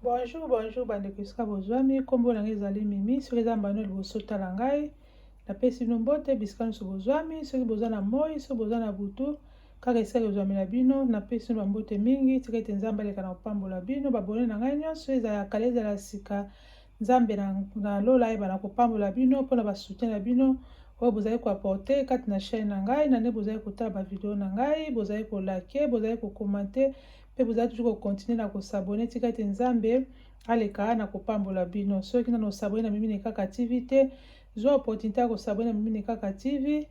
Bonjour, bonjour, bandeko esika bozwami, kombo na ngai ezali Mimi, soki eza mbano liboso tala ngai, napesi bino mbote bisika nyonso bozwami, soki boza na moi, soki boza na butu, kaka esika kozwami na bino, napesi bino bambote mingi, tika ete Nzambe aleka na kopambola bino, babone na ngai nyonso, ezala ya kala ezala sika, Nzambe na lola ayeba na kopambola bino, mpona basoutien na bino, oyo bozali koaporte kati na chaîne na ngai, na nde bozali kotala bavideo na ngai, bozali kolake, bozali kokomante, mpe bozali toujours kokontinue na kosabone tika ete Nzambe aleka na kopambola bino. Soki nano osabone na Mimi Nekaka TV te, zwa opportunité ya kosabone na Mimi Nekaka TV,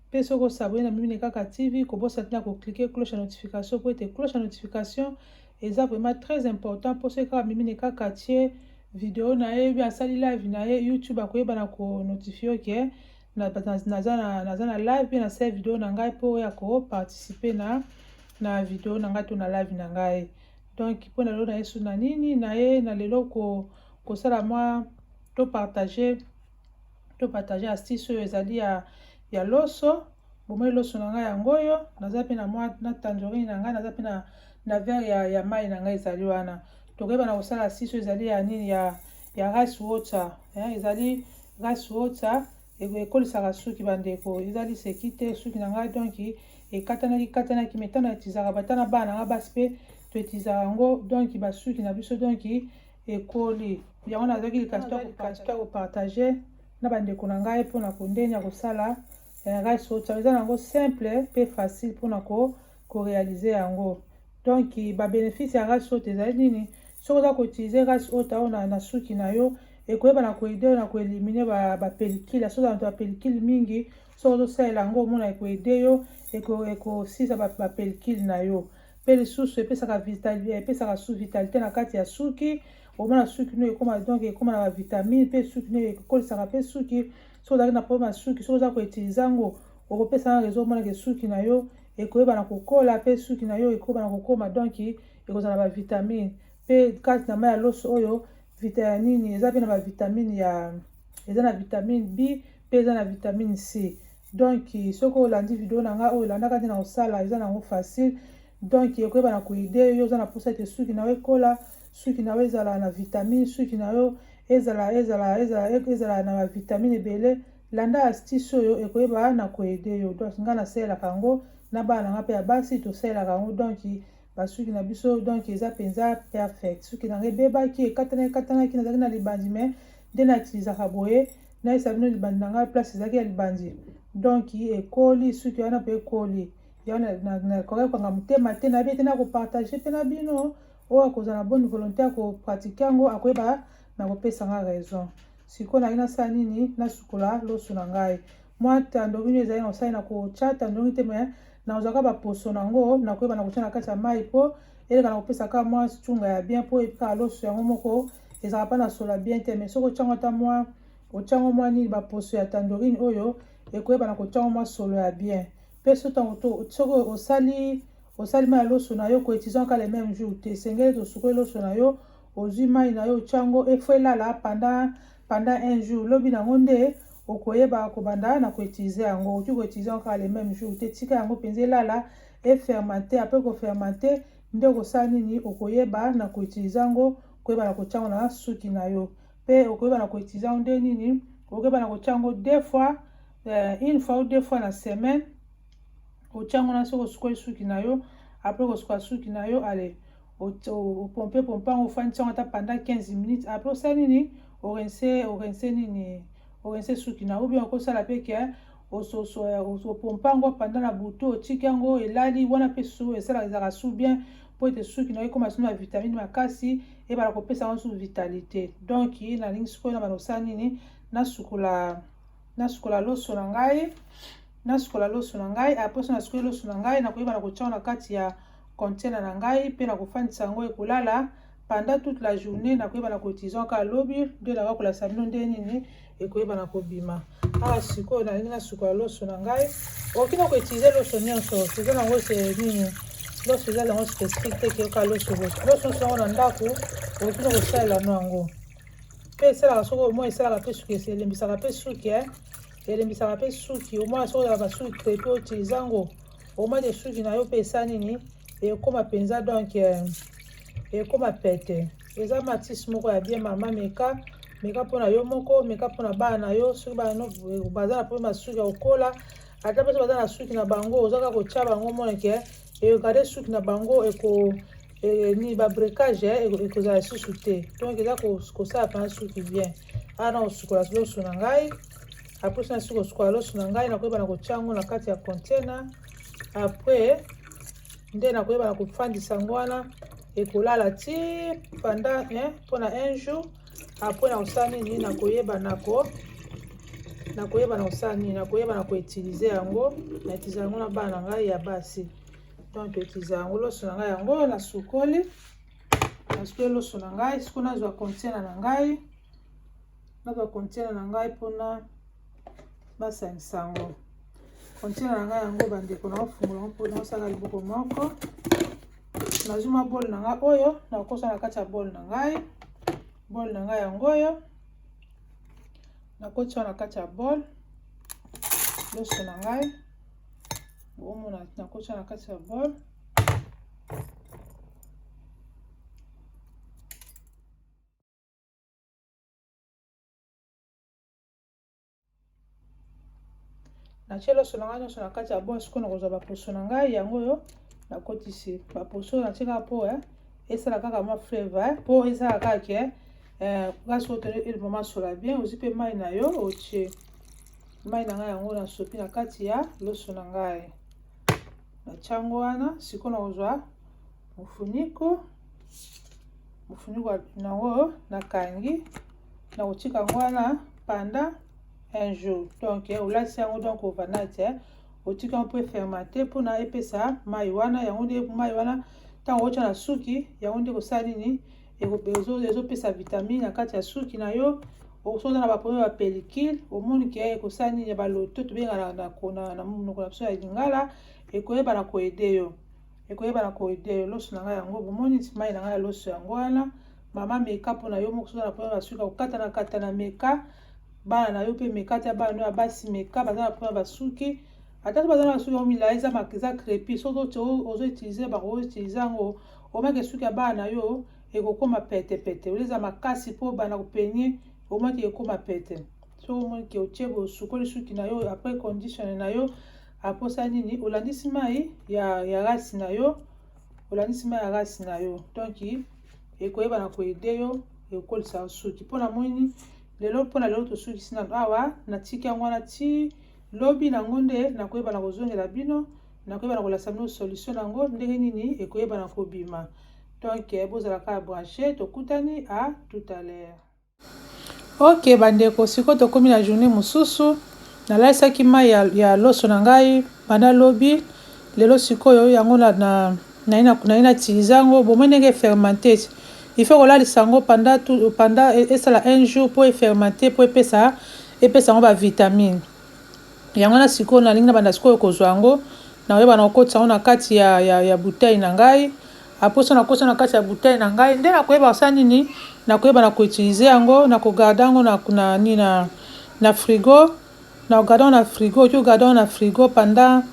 mpe soki osabone na Mimi Nekaka TV, kobosa tina koklike cloche ya notification po ete cloche ya notification eza vraiment très important mpo soki kaka Mimi Nekaka tie video na ye, asali live na ye, YouTube akoyeba na konotifie oke naza na live pe nasala video na ngai mpo ya koparticipe na video na ngai to na live na ngai. Donc mpona lelo na yesu na nini na ye na lelo kosala mwa to partager astuce oyo ezali ya loso. Bomoi loso na ngai yango oyo naza pe na mwa na tangerine na ngai, naza pe na verre ya mai na ngai ezali wana. Tokoyeba na kosala astuce oyo ezali ya nini ya rice water, ezali rice water ekolisaka suki bandeko, ezali seki te suki na ngai donc ekatanaki metana etizaka batana bana na nga basi mpe to etizaka yango donc basuki na biso donc ekoli yango nazaki likasi to kopartage na bandeko na ngai mpona kondeni ya kosala rice water. Eza nango simple mpe facile mpona korealize yango. Donc babénéfice ya rice water ezali nini? Soki oza koutilize rice water oyo na suki na yo, ekoyeba na koede na koelimine bapelikile. Soki oza na bapelikile mingi, soki ozosalela yango omona ekoede yo ekosisa bapelikile na yo. Mpe lisusu epesaka su vitalité na kati ya suki, omona suki no ekoma donc ekoma na bavitamine, mpe suki no ekolisaka mpe suki. Soki ozalaki na problème ya suki, soki oza koutilize yango okopesa na réseau omonake suki na yo ekoyeba na kokola, mpe suki na yo ekoyeba na kokoma donc ekozala na bavitamine. Mpe kati na mai ya loso oyo vitamine eza pe na bavitamine eza na vitamine B mpe eza na vitamine C. Donc soki olandi video na nga oyo olandaka te na kosala eza nango facile, donc ekoyeba na koide yo oza na mposa ete suki na yo ekola, suki na yo ezala na vitamine, suki na yo ezala na bavitamine ebele. Landa astuce oyo ekoyeba na koede yo. Donc nga nasalelaka yango na bana nga mpe ya basi tosalelaka yango, donc basuki na biso donc eza mpenza perfect. Suki na nga ebebaki ekatanaki nazalaki na libandi me nde natilizaka boye nayesa bino libandi na ngai place ezalaki ya libandi, donc ekoli suki wana mpe ekoli nakoka motema te na bie te na kopartage mpe na bino oyo akozala na bonne volonté ya kopratike yango akoyeba na kopesa nga raison. Sikoyo nayi nasala nini? Nasukola loso na ngai. Mwa tandorini ezali na osali na kotya tandorini te me nakozwaka baposo nango nakoyeba na kotya na kati ya mai mpo eleka na kopesa kaka mwa tsunga ya bien mpo epikaka loso yango moko ezalaka mpa na sola bien te. Me soki otyango ata otyango mwa nini baposo ya tandorini oyo ekoyeba na kotyango mwa solo ya bien. Mpe soki osali mai ya loso na yo koutilize kaka le même jour te, esengeli tosukoli loso na yo ozwi mai na yo otyango efo elala pendant un jour, lobi nango nde okoyeba kobanda na koutilize yango. Oki koutilize kaka le même jour te, tika yango mpenza elala efermante. Apres kofermante nde okosala nini? Okoyeba na koutilize yango, koyeba na kotyango na suki na yo. Mpe okoyeba na koutilize yango nde nini? Okoyeba na kotyango une fois ou deux fois na semaine. Otyango na soki osukoli suki na yo, apres kosukola suki na yo ale opompe yango ofandi yango ata pendant 15 minutes. Apres osala nini? Orince suki na yo, bien okosala pe ke opompe yango pendant na butu otiki yango elali wana mpe su ezalaka su bien mpo ete suki na yo ekoma sino na vitamine makasi ebala kopesa yango su vitalité. Donc nalingi sikoyo na bana osala nini? Nasukola loso na ngai apres nasukoli loso na ngai nakoyeba na kotyango na kati ya container na ngai mpe na kofandisa yango ekolala pendant toute la journée. Nakoyeba na koutilize kaka lobi nde nakakolasa bino nde nini ekoyeba na kobima. Awa sikoyo nalingi nasukola loso na ngai. Okoki na koutilize loso nyonso, eza nango nini? Loso eza nango spécifique te keyoka loso nyonso yango na ndako okoki na kosalela no yango. Mpe esalaka soki omoi esalaka mpe suki elembisaka mpe suki elembisaka mpe suki omoi soki ozala basuki crepe otilize yango omoi de suki na yo mpe esa nini ekoma mpenza donc ekoma pete eza matisi moko ya bien mama meka mpona yo moko meka mpona bana na yo soki bana baza na problème suki ya kokola ata mpe baza na suki na bango ozaka kotia bango moneke egarde suki na bango ni babricage ekozala lisusu te donc eza kosala mpena suki bien ana kosukola loso na ngai apres na suki kosukola loso na ngai nakoyeba na kotia yango na kati ya container apres nde nakoyeba na kofandisa yango wana ekolala ti pendant mpona un jour apres na kosala nini nakoyeba na kosala nini nakoyeba na koutilize yango na utilize yango na bana na ngai ya basi donc utilize yango loso na ngai yango nasukoli loso na ngai siko nazwa container na ngai mpona basangisa yango container na ngai yango bandeko na ofungola yango mpona osala liboko moko nazuma bol na ngai oyo nakosa na kati ya bol na ngai yango oyo nakotia na kati ya bol loso na ngai bomona nakotia na kati ya bol natie loso na ngai nyonso na kati ya bol sikoyo nakozwa baposo na ngai yango oyo nakotisi baposo natie kaka po esala kaka mwa flavor po esala kaka ke kasi oyo mama sola bien ozwi mpe mai na yo otie mai na ngai yango nasopi na kati ya loso na ngai natia yango wana sikoyo nakozwa mofuniko nango nakangi nakotika yango wana pendant un jour donc olasi yango donc overnight otika yango mpo fermenter mpona epesa mai wana yango nde mai wana ntango otia na suki yango nde kosala nini ezopesa vitamine na kati ya suki na yo osoza na baproblème ya pellicule omoni ke ekosala nini ya baloto tobengana na monoko na biso ya lingala ekoyeba na koede yo loso na ngai yango bomoni mai na ngai ya loso yango wana mama meka mpona yo moko soza na problème ya suki kokata na meka bana na yo mpe meka te bana no ya basi meka baza na problème basuki ata so baza na basuki yango milai eza crépi soki ozoutilize bakoutilize yango omake suki ya bana na yo ekokoma pete oleza makasi mpo bana kopenie omaki ekoma pete so omonike otie bosukoli suki na yo apres condition na yo aposa nini olandisi mai ya rasi na yo donc ekoyeba na koede yo ekokolisa suki mpona moni lelo tosukisi na awa natiki yango wana ti lobi nango nde nakoyeba na kozongela bino nakoyeba na kolasa bino solution nango ndenge nini ekoyeba na kobima donc bozala kaka branché tokutani à tout à l'heure. Ok bandeko sikoyo tokomi na journée mosusu nalalisaki mai ya loso na ngai banda lobi lelo sikoyo yango naina utilize yango bomoi ndenge fermenté il faut kolalisa yango pendant esala un jour po efermenter po epesa yango bavitamine yango na sikoyo nalingi na banda sikoyo kozwa yango nakoyeba na kokotisa yango na kati ya bouteille na ngai aposo nakosa na kati ya bouteille na ngai nde nakoyeba kosala nini nakoyeba na koutilize yango na kogarda yango na frigo nakogarda yango na frigo oki kogarda yango na frigo pendant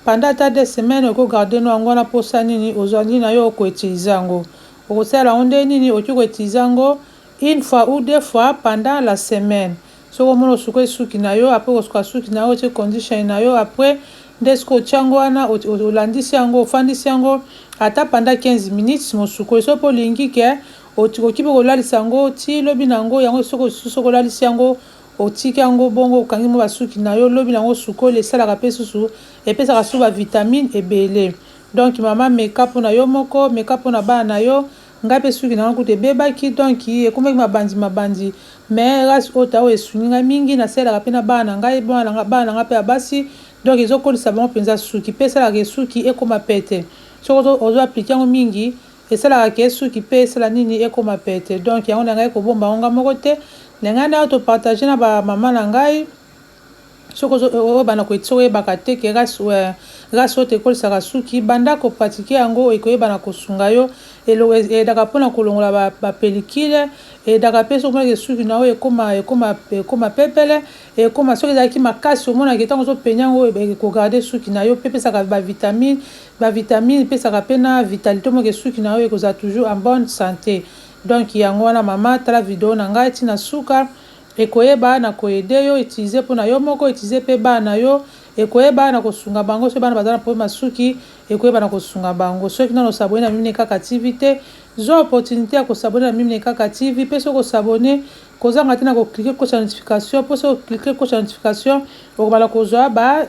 ata 2 semaines okogarde yango wana mposa nini ozwa nini na yo okoutilize yango okosala yango nde nini oki koutilize yango une fois ou 2 fois pendant la semaine soki omona osukoli suki na yo apres kosuka suki na yo otie condition na yo apres nde soki otia yango wana olandisi yango ofandisi yango ata pendant 15 minutes mosukoli soki olingi ke okoki mpe kolalisa yango ti lobi na yango yango soki olalisi yango otiki yango bongo okangi mo basuki na yo lobi na yango sukoli esalaka mpe susu epesaka susu bavitamine ebele donc mama meka mpona yo moko meka mpona bana na yo ngai mpe suki na yango kuta ebebaki donc ekomaki mabandi mais rasi oyo ta oyo esuni ngai mingi nasalelaka mpe na bana na ngai bana na ngai mpe ya basi donc ezokolisa bango mpenza suki mpe esalaka esuki ekoma pete soki ozoaplike yango mingi esalaka ke suki mpe esala nini ekoma pete donc yango na ngai kobomba yango ngai moko te na ngai na topartage na bamama na ngai soki oyebana soki oyebaka te ke rasi oyo tekolisaka suki banda kopratike yango ekoyebana kosunga yo eyedaka mpona kolongola bapelikile, eyedaka mpe soki omonaki suki na yo ekoma pepele, ekoma soki ezalaki makasi omonaki ntango ozopenya yango ekogarde suki na yo, mpe epesaka bavitamine epesaka mpe na vitalité omonaki suki na yo ekozala toujours en bonne santé. Donc yango wana mama tala video na ngai ntina suka ekoyeba na koyede yo utilize mpona yo moko, utilize mpe bana yo, ekoyeba na kosunga bango soki bana baza na problème suki, ekoyeba na kosunga bango. Soki nano osabone na Mimi Kaka TV te, zwa opportunité ya kosabone na Mimi Kaka TV, mpe soki osabone kozanga te na koklike cloche ya notification, mpo soki oklike cloche ya notification okobala kozwa ba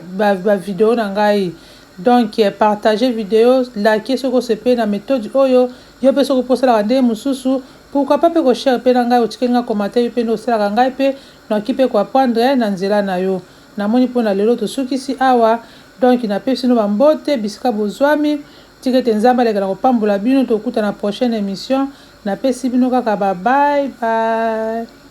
video na ngai. Donc partager video, like soki osepeli na méthode oyo, yo mpe soki oposalaka ndenge mosusu, pourquoi pas mpe koshare mpe na ngai, otikeli nga commentaire mpe nde osalaka ngai mpe noki mpe koapprendre na nzela na yo. Namoni mpona lelo tosukisi awa, donc napesi no bambote bisika bozwami, tika ete Nzambe aleka na kopambola bino, tokuta na prochaine émission. Napesi bino kaka ba bye bye.